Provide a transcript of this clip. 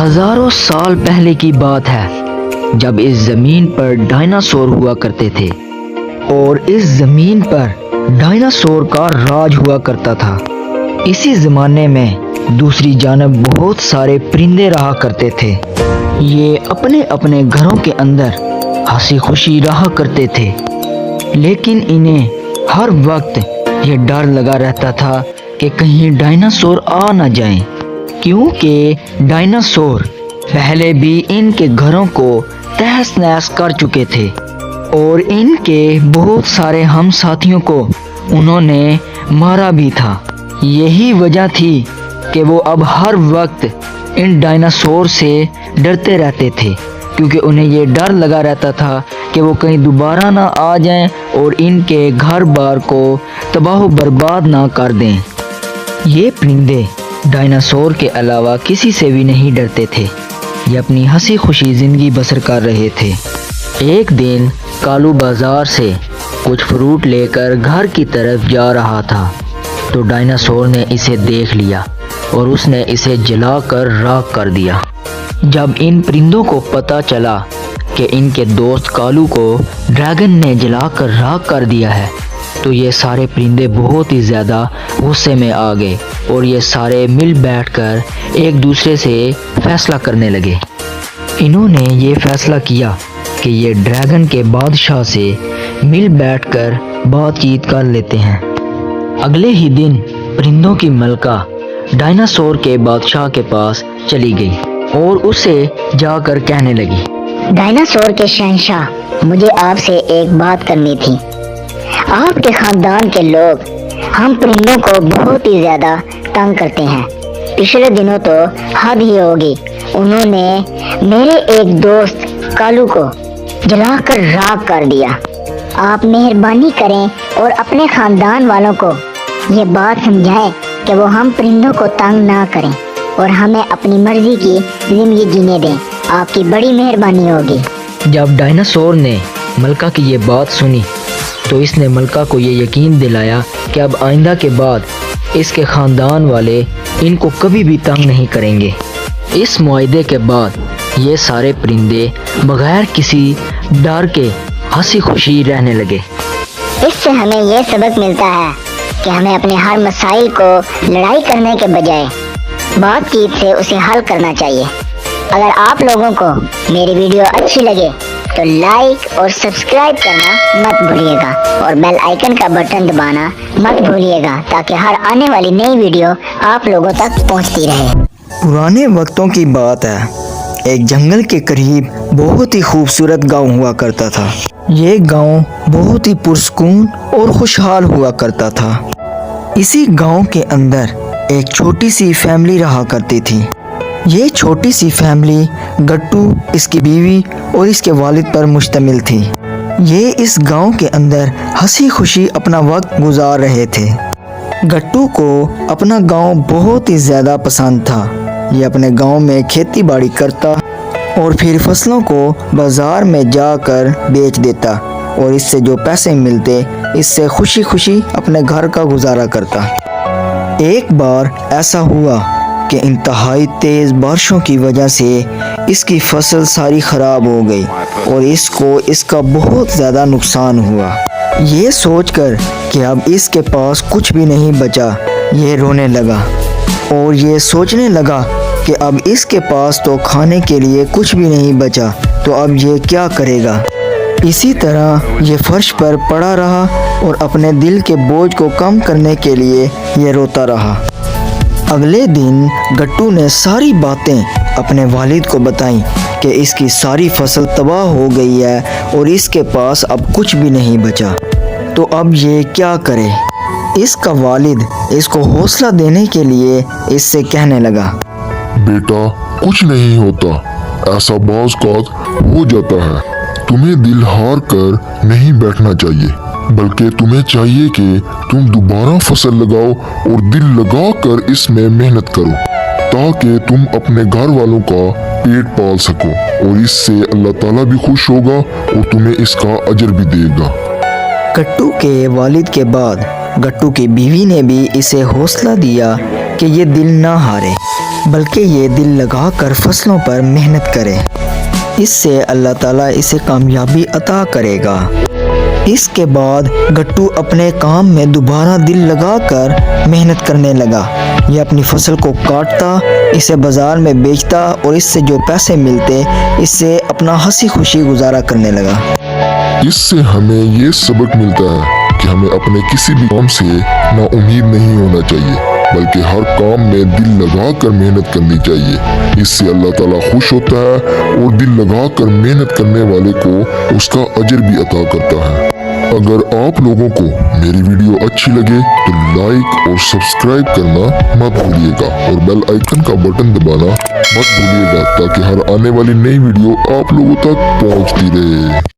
हजारों साल पहले की बात है जब इस जमीन पर डायनासोर हुआ करते थे और इस जमीन पर डायनासोर का राज हुआ करता था। इसी जमाने में दूसरी जानब बहुत सारे परिंदे रहा करते थे। ये अपने अपने घरों के अंदर हंसी खुशी रहा करते थे, लेकिन इन्हें हर वक्त ये डर लगा रहता था कि कहीं डायनासोर आ न जाएं, क्योंकि डायनासोर पहले भी इनके घरों को तहस नहस कर चुके थे और इनके बहुत सारे हम साथियों को उन्होंने मारा भी था। यही वजह थी कि वो अब हर वक्त इन डायनासोर से डरते रहते थे, क्योंकि उन्हें ये डर लगा रहता था कि वो कहीं दोबारा ना आ जाएं और इनके घर बार को तबाह बर्बाद ना कर दें। ये परिंदे डायनासोर के अलावा किसी से भी नहीं डरते थे। ये अपनी हंसी खुशी ज़िंदगी बसर कर रहे थे। एक दिन कालू बाजार से कुछ फ्रूट लेकर घर की तरफ जा रहा था, तो डायनासोर ने इसे देख लिया और उसने इसे जलाकर राख कर दिया। जब इन परिंदों को पता चला कि इनके दोस्त कालू को ड्रैगन ने जलाकर राख कर दिया है, तो ये सारे परिंदे बहुत ही ज़्यादा गुस्से में आ गए और ये सारे मिल बैठकर एक दूसरे से फैसला करने लगे। इन्होंने ये फैसला किया कि ये ड्रैगन के बादशाह से मिल बैठकर बातचीत कर लेते हैं। अगले ही दिन परिंदों की मलका डायनासोर के बादशाह के पास चली गई और उसे जाकर कहने लगी, डायनासोर के शहंशाह, मुझे आपसे एक बात करनी थी। आपके खानदान के लोग हम परिंदों को बहुत ही ज्यादा तंग करते हैं। पिछले दिनों तो हद ही होगी, उन्होंने मेरे एक दोस्त कालू को जलाकर राख कर दिया। आप मेहरबानी करें और अपने खानदान वालों को ये बात समझाएं कि वो हम परिंदों को तंग ना करें और हमें अपनी मर्जी की जिंदगी जीने दें। आपकी बड़ी मेहरबानी होगी। जब डायनासोर ने मलका की ये बात सुनी, तो इसने मलका को ये यकीन दिलाया कि अब आइंदा के बाद इसके ख़ानदान वाले इनको कभी भी तंग नहीं करेंगे। इस मुआहदे के बाद ये सारे परिंदे बगैर किसी डर के हंसी खुशी रहने लगे। इससे हमें ये सबक मिलता है कि हमें अपने हर मसाइल को लड़ाई करने के बजाय बातचीत से उसे हल करना चाहिए। अगर आप लोगों को मेरी वीडियो अच्छी लगे तो लाइक और सब्सक्राइब करना मत भूलिएगा और बेल आइकन का बटन दबाना मत भूलिएगा, ताकि हर आने वाली नई वीडियो आप लोगों तक पहुंचती रहे। पुराने वक्तों की बात है, एक जंगल के करीब बहुत ही खूबसूरत गांव हुआ करता था। ये गांव बहुत ही पुरसकून और खुशहाल हुआ करता था। इसी गांव के अंदर एक छोटी सी फैमिली रहा करती थी। ये छोटी सी फैमिली गट्टू, इसकी बीवी और इसके वालिद पर मुश्तमिल थी। ये इस गांव के अंदर हंसी खुशी अपना वक्त गुजार रहे थे। गट्टू को अपना गांव बहुत ही ज़्यादा पसंद था। ये अपने गांव में खेती बाड़ी करता और फिर फसलों को बाज़ार में जाकर बेच देता और इससे जो पैसे मिलते इससे खुशी खुशी अपने घर का गुजारा करता। एक बार ऐसा हुआ कि इंतहाई तेज़ बारिशों की वजह से इसकी फसल सारी ख़राब हो गई और इसको इसका बहुत ज़्यादा नुकसान हुआ। ये सोचकर कि अब इसके पास कुछ भी नहीं बचा, ये रोने लगा और ये सोचने लगा कि अब इसके पास तो खाने के लिए कुछ भी नहीं बचा, तो अब ये क्या करेगा। इसी तरह ये फर्श पर पड़ा रहा और अपने दिल के बोझ को कम करने के लिए ये रोता रहा। अगले दिन गट्टू ने सारी बातें अपने वालिद को बताईं कि इसकी सारी फसल तबाह हो गई है और इसके पास अब कुछ भी नहीं बचा, तो अब ये क्या करे। इसका वालिद इसको हौसला देने के लिए इससे कहने लगा, बेटा कुछ नहीं होता, ऐसा बाज़-औक़ात हो जाता है। तुम्हें दिल हार कर नहीं बैठना चाहिए, बल्कि तुम्हें चाहिए कि तुम दोबारा फसल लगाओ और दिल लगा कर इसमें मेहनत करो, ताकि तुम अपने घर वालों का पेट पाल सको और इससे अल्लाह ताला भी खुश होगा और तुम्हें इसका अजर भी देगा। गट्टू के वालिद के बाद गट्टू की बीवी ने भी इसे हौसला दिया कि ये दिल ना हारे। बल्कि ये दिल लगा कर फसलों पर मेहनत करे। इससे अल्लाह ताला इसे कामयाबी अता करेगा। इसके बाद गट्टू अपने काम में दोबारा दिल लगाकर मेहनत करने लगा। ये अपनी फसल को काटता, इसे बाजार में बेचता और इससे जो पैसे मिलते इससे अपना हंसी खुशी गुजारा करने लगा। इससे हमें ये सबक मिलता है कि हमें अपने किसी भी काम से नाउम्मीद नहीं होना चाहिए, बल्कि हर काम में दिल लगाकर मेहनत करनी चाहिए। इससे अल्लाह ताला खुश होता है और दिल लगाकर मेहनत करने वाले को उसका अजर भी अता करता है। अगर आप लोगों को मेरी वीडियो अच्छी लगे तो लाइक और सब्सक्राइब करना मत भूलिएगा और बेल आइकन का बटन दबाना मत भूलिएगा ताकि हर आने वाली नई वीडियो आप लोगों तक पहुंचती रहे।